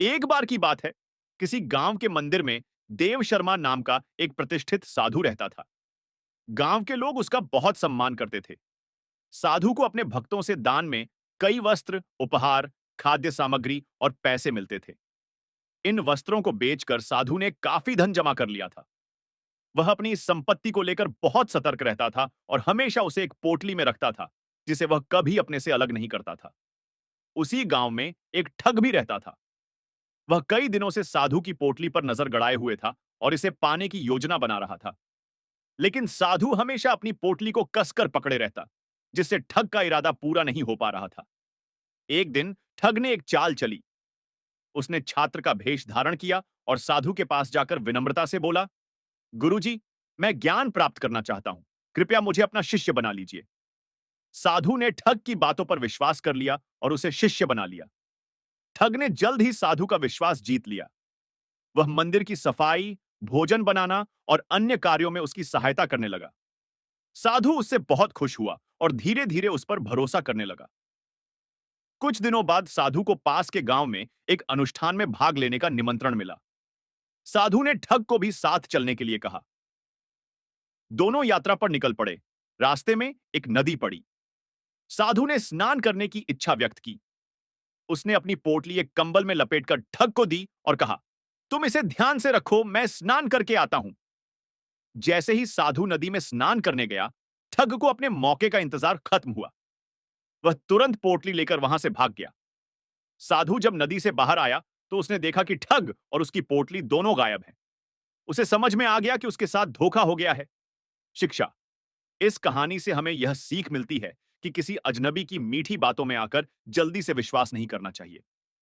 एक बार की बात है, किसी गांव के मंदिर में देव शर्मा नाम का एक प्रतिष्ठित साधु रहता था। गांव के लोग उसका बहुत सम्मान करते थे। साधु को अपने भक्तों से दान में कई वस्त्र, उपहार, खाद्य सामग्री और पैसे मिलते थे। इन वस्त्रों को बेचकर साधु ने काफी धन जमा कर लिया था। वह अपनी इस संपत्ति को लेकर बहुत सतर्क रहता था और हमेशा उसे एक पोटली में रखता था, जिसे वह कभी अपने से अलग नहीं करता था। उसी गांव में एक ठग भी रहता था। वह कई दिनों से साधु की पोटली पर नजर गड़ाए हुए था और इसे पाने की योजना बना रहा था। लेकिन साधु हमेशा अपनी पोटली को कसकर पकड़े रहता, जिससे ठग का इरादा पूरा नहीं हो पा रहा था। एक दिन ठग ने एक चाल चली। उसने छात्र का भेष धारण किया और साधु के पास जाकर विनम्रता से बोला, गुरुजी, मैं ज्ञान प्राप्त करना चाहता हूं। कृपया मुझे अपना शिष्य बना लीजिए। साधु ने ठग की बातों पर विश्वास कर लिया और उसे शिष्य बना लिया। ठग ने जल्द ही साधु का विश्वास जीत लिया। वह मंदिर की सफाई, भोजन बनाना और अन्य कार्यों में उसकी सहायता करने लगा। साधु उससे बहुत खुश हुआ और धीरे धीरे उस पर भरोसा करने लगा। कुछ दिनों बाद साधु को पास के गांव में एक अनुष्ठान में भाग लेने का निमंत्रण मिला। साधु ने ठग को भी साथ चलने के लिए कहा। दोनों यात्रा पर निकल पड़े। रास्ते में एक नदी पड़ी। साधु ने स्नान करने की इच्छा व्यक्त की। उसने अपनी पोटली एक कंबल में लपेटकर ठग को दी और कहा, तुम इसे ध्यान से रखो, मैं स्नान करके आता हूं। जैसे ही साधु नदी में स्नान करने गया, ठग को अपने मौके का इंतजार खत्म हुआ। वह तुरंत पोटली लेकर वहां से भाग गया। साधु जब नदी से बाहर आया तो उसने देखा कि ठग और उसकी पोटली दोनों गायब हैं। उसे समझ में आ गया कि उसके साथ धोखा हो गया है। शिक्षा। इस कहानी से हमें यह सीख मिलती है कि किसी अजनबी की मीठी बातों में आकर जल्दी से विश्वास नहीं करना चाहिए।